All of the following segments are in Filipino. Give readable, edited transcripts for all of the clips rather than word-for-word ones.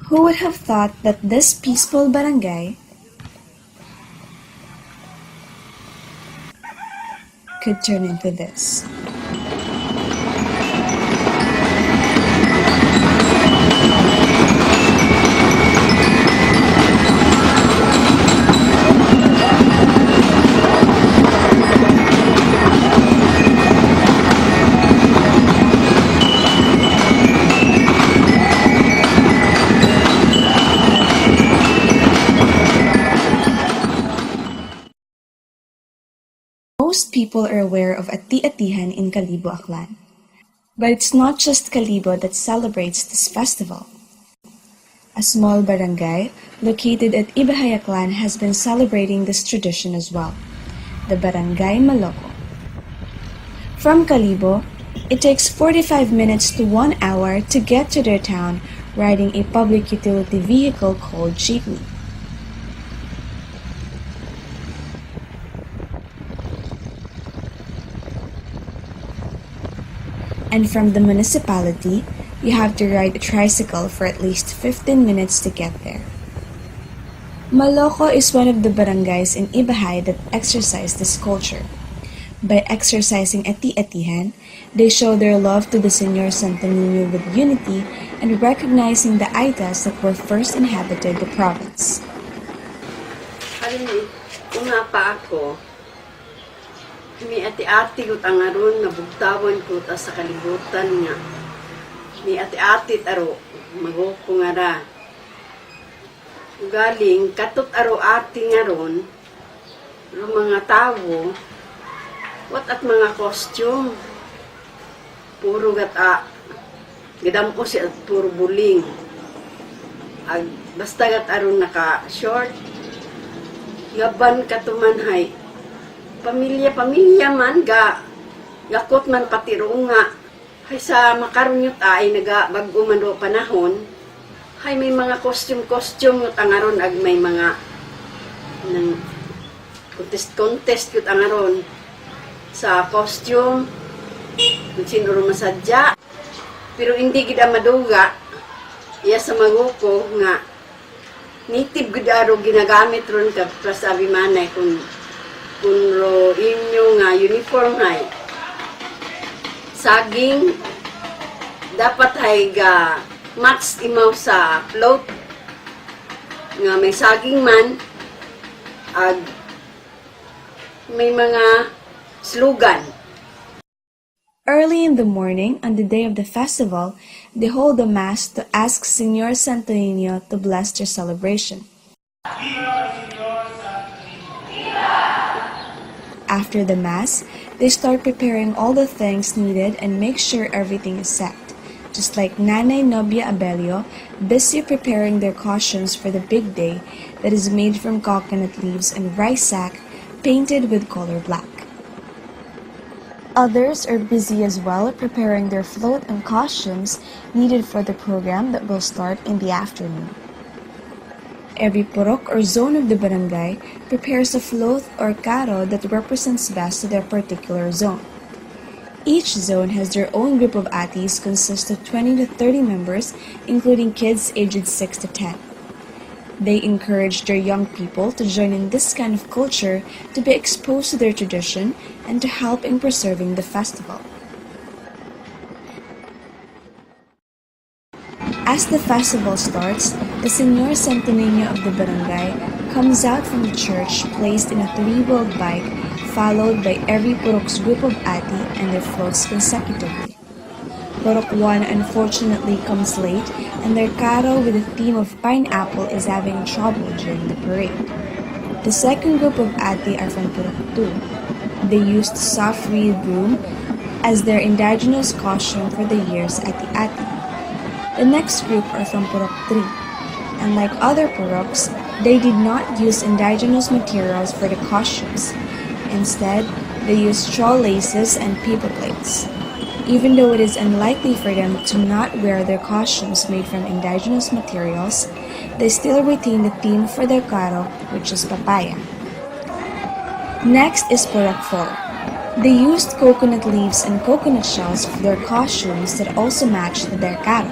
Who would have thought that this peaceful barangay could turn into this? Most people are aware of Ati-atihan in Kalibo, Aklan. But it's not just Kalibo that celebrates this festival. A small barangay located at Ibajay, Aklan has been celebrating this tradition as well, the Barangay Maloco. From Kalibo, it takes 45 minutes to 1 hour to get to their town riding a public utility vehicle called jeepney. And from the municipality, you have to ride a tricycle for at least 15 minutes to get there. Maloco is one of the barangays in Ibajay that exercise this culture. By exercising Ati-atihan, they show their love to the Señor Santo Niño with unity and recognizing the Aitas that were first inhabited the province. Una pa ako, mi ati-ati ko tangaron na bugtawan ko ta sa kalibutan nga. Mi ati-ati taro, magoko nga ra. Galing, katot aro ati nga ron, mga tao, wat at mga costume. Puro gata, gadam ko siya puro buling. Basta gat aron naka-short, gaban katumanhay. Pamilya man yakot man patiro nga hay sa makaron yut ay nagabag-o man do panahon hay may mga costume yut angaron ag may mga nang contest yut angaron sa costume kung sino ro masadya pero hindi gid maduga iya sa maguko nga native gid aro ginagamit ron ka sabi manay kung ro inyo nga uniform hay saging dapat hay ga match imaw sa float nga may saging man ag may mga slogan. Early in the morning, on the day of the festival, they hold a mass to ask Señor Santo Niño to bless their celebration. After the mass, they start preparing all the things needed and make sure everything is set. Just like Nanay Nobia Abelio, busy preparing their costumes for the big day that is made from coconut leaves and rice sack painted with color black. Others are busy as well preparing their float and costumes needed for the program that will start in the afternoon. Every purok or zone of the barangay prepares a float or carro that represents best to their particular zone. Each zone has their own group of atis consist of 20 to 30 members, including kids aged 6 to 10. They encourage their young people to join in this kind of culture to be exposed to their tradition and to help in preserving the festival. As the festival starts, the Señor Santo Niño of the barangay comes out from the church placed in a three-wheeled bike, followed by every purok's group of ati and their floats consecutively. Purok 1 unfortunately comes late, and their carro with the theme of pineapple is having trouble during the parade. The second group of ati are from Purok 2. They used soft reed broom as their indigenous costume for the year's Ati-ati. The next group are from Purok 3. Unlike other puroks, they did not use indigenous materials for the costumes. Instead, they used straw laces and paper plates. Even though it is unlikely for them to not wear their costumes made from indigenous materials, they still retain the theme for their carro, which is papaya. Next is Purok 4. They used coconut leaves and coconut shells for their costumes that also matched their carro.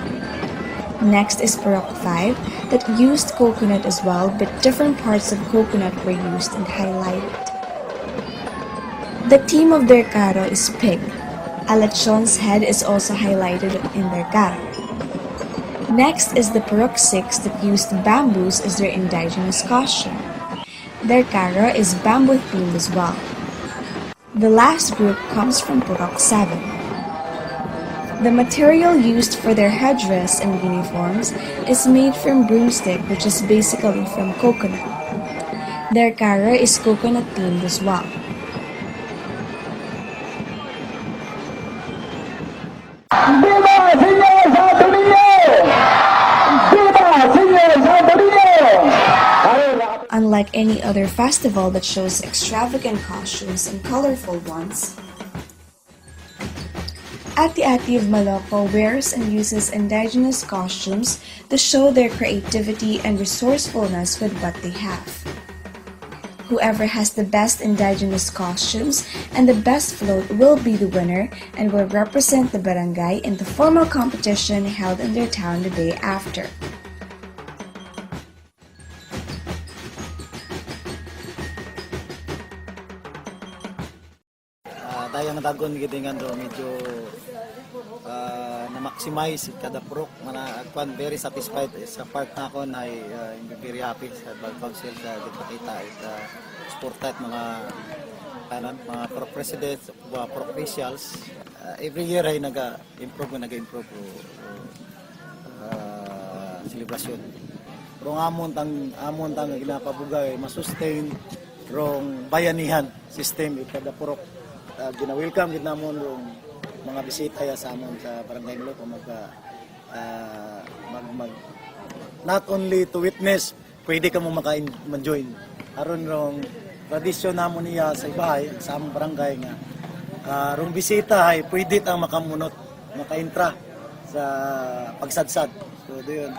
Next is Purok 5 that used coconut as well, but different parts of coconut were used and highlighted. The theme of their karo is pig. A lechon's head is also highlighted in their karo. Next is the Purok 6 that used bamboos as their indigenous costume. Their karo is bamboo themed as well. The last group comes from Purok 7. The material used for their headdress and uniforms is made from broomstick, which is basically from coconut. Their karo is coconut themed as well. Unlike any other festival that shows extravagant costumes and colorful ones, Ati-ati of Maloco wears and uses indigenous costumes to show their creativity and resourcefulness with what they have. Whoever has the best indigenous costumes and the best float will be the winner and will represent the barangay in the formal competition held in their town the day after. Dayang dagon gidingan do medyo na-maximize kada purok mana kwan very satisfied sa part na ako na very happy sa Bal Council sa gipakita it sportat mga kanan mga purok presidents mga purok officials every year ay naga-improve celebration. Pero amon tang ginapabugay masustain rong bayanihan system kada purok. Gina-welcome gid namon yung mga bisita ya sa amon sa Barangay Maloco not only to witness, pwede ka mo maka-join. Aron rong tradisyon namon niya sa Ibajay sa among barangay nga rong bisita ay pwede tang makamunot, maka-intra sa pagsadsad. So doon.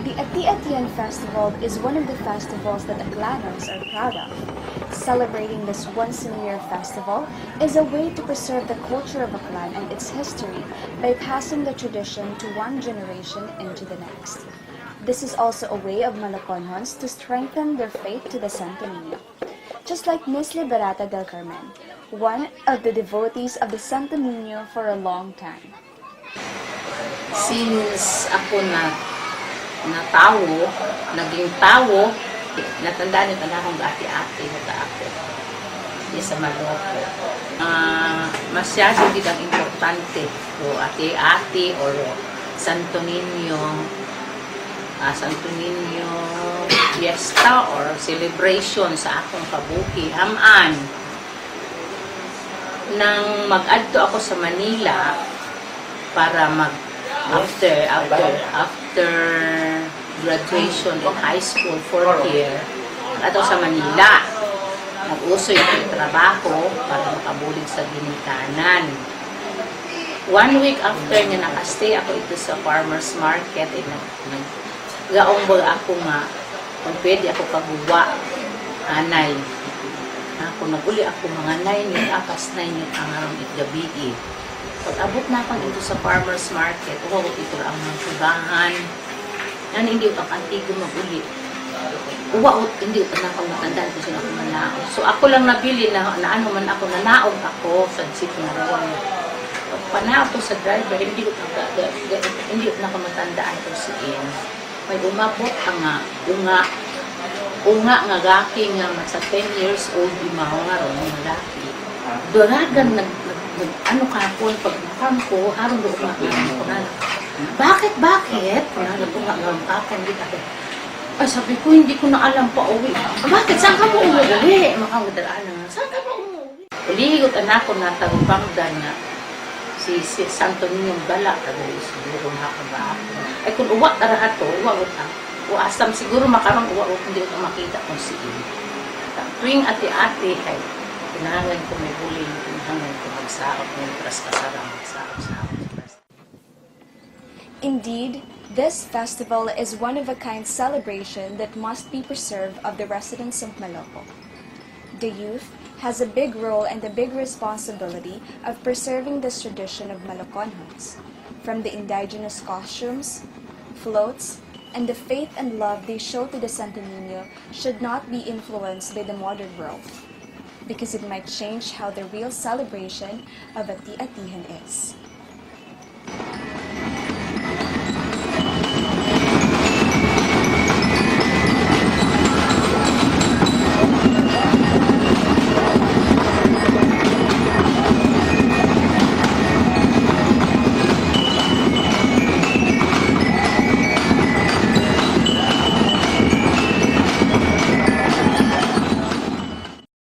The Ati-atihan festival is one of the festivals that Aklaners are proud of. Celebrating this once-in-a-year festival is a way to preserve the culture of Aklan and its history by passing the tradition to one generation into the next. This is also a way of Maloconhons to strengthen their faith to the Santo Niño. Just like Miss Liberata Del Carmen, one of the devotees of the Santo Niño for a long time. Since ako naging tao, natandaan yung panahon ati-ati na ako sa Maloco. Masyado din ang importante o ati-ati or Santo Niño fiesta or celebration sa akong kabuhi. Hamaan nang mag-adto ako sa Manila para after graduation in high school, 4th year, ato sa Manila. Nag-uso yung trabaho para makabulig sa ginikanan. 1 week after niya nakastay ako ito sa farmer's market, gaong ba ako nga, kung pwede ako kaguwa, anay. Ako naguli ako mga 9 yung akas 9 yung angarang itgabi. Pag-abot na ako dito sa farmer's market, ito ang mga subahan. Yan, hindi ko antigo mag-uli. Hindi ko na akong matandaan kung sino akong nanaog. So ako lang nabili na ano man ako, nanaog ako sa jeep na ron. Pagpanaog ko sa driver, hindi ko na ako matandaan kung siin. May umabot ang unga nga gaki nga sa 10 years old imaw nga ron, mga laki. Duragan ano kapon pag nakam ko harong do ko na bakit nalo ko nga kapan di ako ay sabi ko hindi ko na alam pa uwi bakit saan ka mo umuwi makawadalaan na saan ka mo umuwi uligot anak ko natagpangdan nga si Santo Niño Gala kadali siguro nakaba ay kung uwa tara ato uwa asam siguro makarang uwa hindi ko makita kung sige tuwing ati-ati ay kinahangan ko may buling, kinahangan ko magsaot ng tras kasarang magsaot. Indeed, this festival is one-of-a-kind celebration that must be preserved of the residents of Maloco. The youth has a big role and a big responsibility of preserving this tradition of Maloconhons. from the indigenous costumes, floats, and the faith and love they show to the Santo Niño should not be influenced by the modern world, because it might change how the real celebration of Ati-atihan is.